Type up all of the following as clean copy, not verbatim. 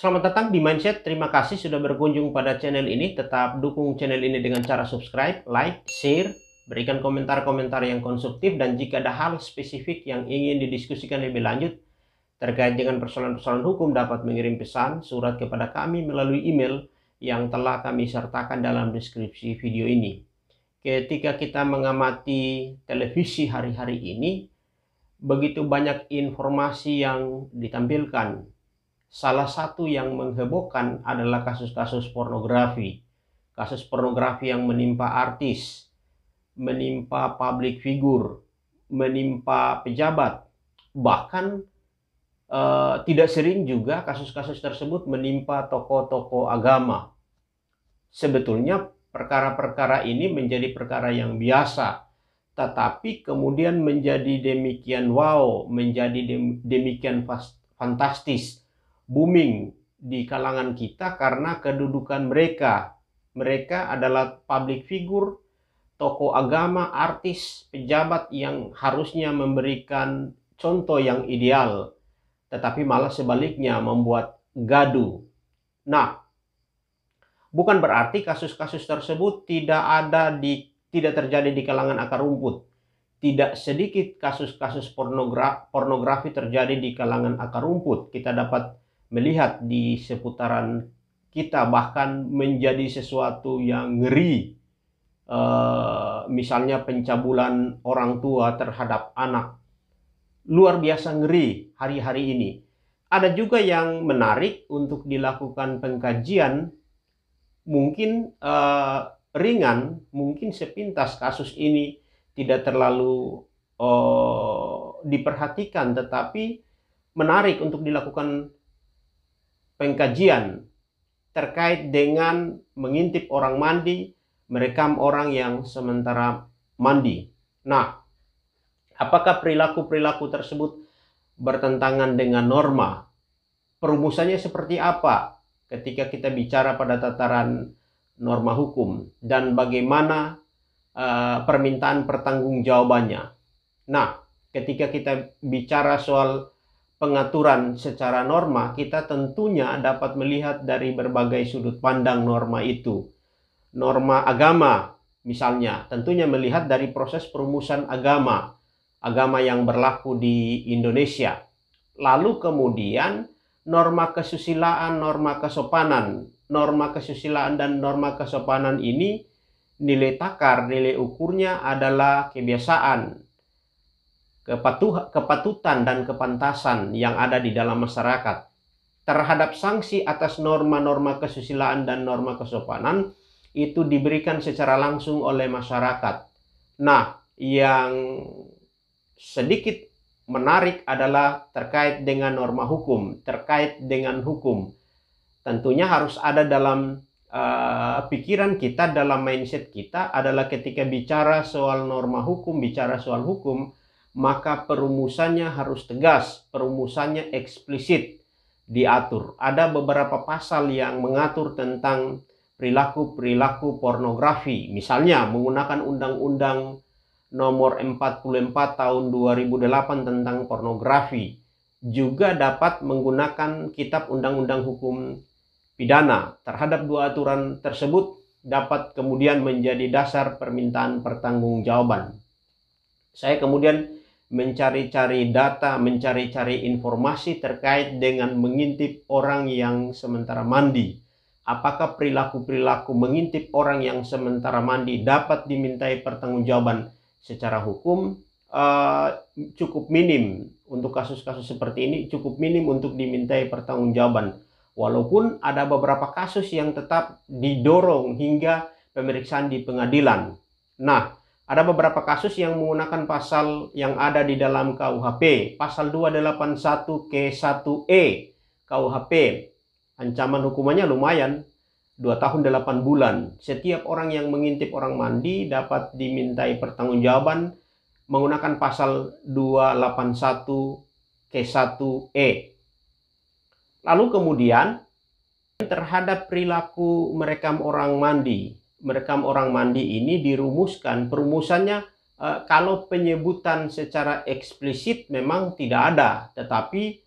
Selamat datang di Mindset. Terima kasih sudah berkunjung pada channel ini. Tetap dukung channel ini dengan cara subscribe, like, share, berikan komentar-komentar yang konstruktif, dan jika ada hal spesifik yang ingin didiskusikan lebih lanjut terkait dengan persoalan-persoalan hukum, dapat mengirim pesan surat kepada kami melalui email yang telah kami sertakan dalam deskripsi video ini. Ketika kita mengamati televisi hari-hari ini, begitu banyak informasi yang ditampilkan. Salah satu yang menghebohkan adalah kasus-kasus pornografi. Kasus pornografi yang menimpa artis, menimpa public figure, menimpa pejabat. Bahkan tidak sering juga kasus-kasus tersebut menimpa tokoh-tokoh agama. Sebetulnya perkara-perkara ini menjadi perkara yang biasa, tetapi kemudian menjadi demikian wow, menjadi demikian fantastis, booming di kalangan kita karena kedudukan mereka. Mereka adalah public figure, tokoh agama, artis, pejabat yang harusnya memberikan contoh yang ideal, tetapi malah sebaliknya membuat gaduh. Nah, bukan berarti kasus-kasus tersebut tidak terjadi di kalangan akar rumput. Tidak sedikit kasus-kasus pornografi terjadi di kalangan akar rumput. Kita dapat melihat di seputaran kita, bahkan menjadi sesuatu yang ngeri. Misalnya pencabulan orang tua terhadap anak. Luar biasa ngeri hari-hari ini. Ada juga yang menarik untuk dilakukan pengkajian, mungkin ringan, mungkin sepintas kasus ini tidak terlalu diperhatikan, tetapi menarik untuk dilakukan pengkajian terkait dengan mengintip orang mandi, merekam orang yang sementara mandi. Nah, apakah perilaku-perilaku tersebut bertentangan dengan norma? Perumusannya seperti apa ketika kita bicara pada tataran norma hukum, dan bagaimana permintaan pertanggungjawabannya? Nah, ketika kita bicara soal pengaturan secara norma, kita tentunya dapat melihat dari berbagai sudut pandang norma itu. Norma agama misalnya, tentunya melihat dari proses perumusan agama yang berlaku di Indonesia. Lalu kemudian norma kesusilaan, norma kesopanan. Norma kesusilaan dan norma kesopanan ini nilai takar, nilai ukurnya adalah kebiasaan, kepatutan dan kepantasan yang ada di dalam masyarakat. Terhadap sanksi atas norma-norma kesusilaan dan norma kesopanan itu diberikan secara langsung oleh masyarakat. Nah, yang sedikit menarik adalah terkait dengan norma hukum, terkait dengan hukum. Tentunya harus ada dalam pikiran kita, dalam mindset kita adalah ketika bicara soal norma hukum, bicara soal hukum, maka perumusannya harus tegas, perumusannya eksplisit diatur. Ada beberapa pasal yang mengatur tentang perilaku-perilaku pornografi. Misalnya menggunakan Undang-Undang Nomor 44 Tahun 2008 tentang pornografi. Juga dapat menggunakan Kitab Undang-Undang Hukum Pidana. Terhadap dua aturan tersebut dapat kemudian menjadi dasar permintaan pertanggungjawaban. Saya kemudian mencari-cari data, mencari-cari informasi terkait dengan mengintip orang yang sementara mandi. Apakah perilaku-perilaku mengintip orang yang sementara mandi dapat dimintai pertanggungjawaban secara hukum? Cukup minim untuk kasus-kasus seperti ini, cukup minim untuk dimintai pertanggungjawaban. Walaupun ada beberapa kasus yang tetap didorong hingga pemeriksaan di pengadilan. Nah, ada beberapa kasus yang menggunakan pasal yang ada di dalam KUHP, pasal 281K1E KUHP. Ancaman hukumannya lumayan, 2 tahun 8 bulan. Setiap orang yang mengintip orang mandi dapat dimintai pertanggungjawaban menggunakan pasal 281K1E. Lalu kemudian terhadap perilaku merekam orang mandi. Merekam orang mandi ini dirumuskan, perumusannya kalau penyebutan secara eksplisit memang tidak ada, tetapi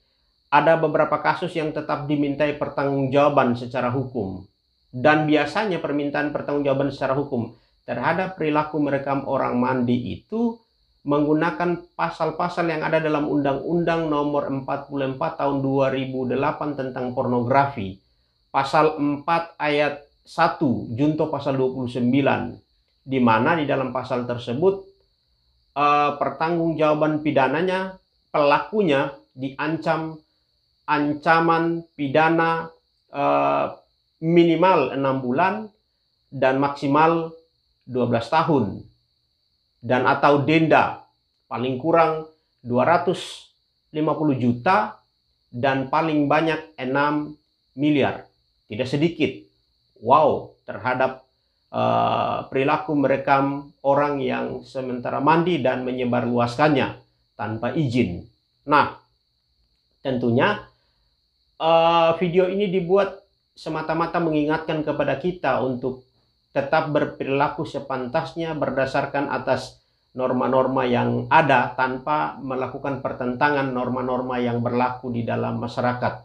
ada beberapa kasus yang tetap dimintai pertanggungjawaban secara hukum. Dan biasanya permintaan pertanggungjawaban secara hukum terhadap perilaku merekam orang mandi itu menggunakan pasal-pasal yang ada dalam Undang-Undang Nomor 44 Tahun 2008 tentang pornografi. Pasal 4 ayat 1, junto pasal 29, di mana di dalam pasal tersebut pertanggungjawaban pidananya, pelakunya diancam ancaman pidana minimal 6 bulan dan maksimal 12 tahun dan atau denda paling kurang 250 juta dan paling banyak 6 miliar. Tidak sedikit. Wow, terhadap perilaku merekam orang yang sementara mandi dan menyebarluaskannya tanpa izin. Nah, tentunya video ini dibuat semata-mata mengingatkan kepada kita untuk tetap berperilaku sepantasnya berdasarkan atas norma-norma yang ada tanpa melakukan pertentangan norma-norma yang berlaku di dalam masyarakat.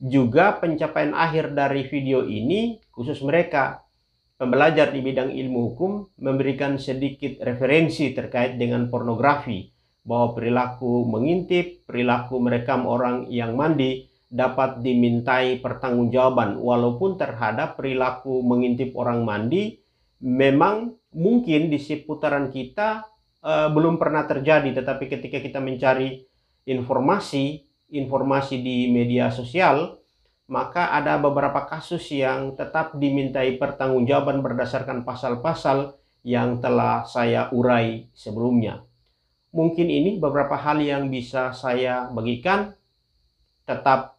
Juga pencapaian akhir dari video ini, khusus mereka pembelajar di bidang ilmu hukum, memberikan sedikit referensi terkait dengan pornografi, bahwa perilaku mengintip, perilaku merekam orang yang mandi dapat dimintai pertanggungjawaban, walaupun terhadap perilaku mengintip orang mandi memang mungkin di seputaran kita belum pernah terjadi, tetapi ketika kita mencari informasi di media sosial, maka ada beberapa kasus yang tetap dimintai pertanggungjawaban berdasarkan pasal-pasal yang telah saya urai sebelumnya. Mungkin ini beberapa hal yang bisa saya bagikan. Tetap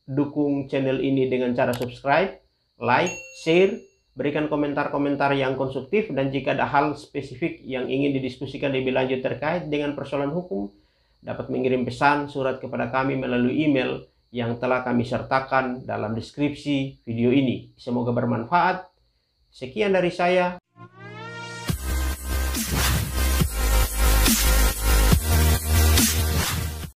dukung channel ini dengan cara subscribe, like, share, berikan komentar-komentar yang konstruktif, dan jika ada hal spesifik yang ingin didiskusikan lebih lanjut terkait dengan persoalan hukum, dapat mengirim pesan surat kepada kami melalui email yang telah kami sertakan dalam deskripsi video ini. Semoga bermanfaat. Sekian dari saya.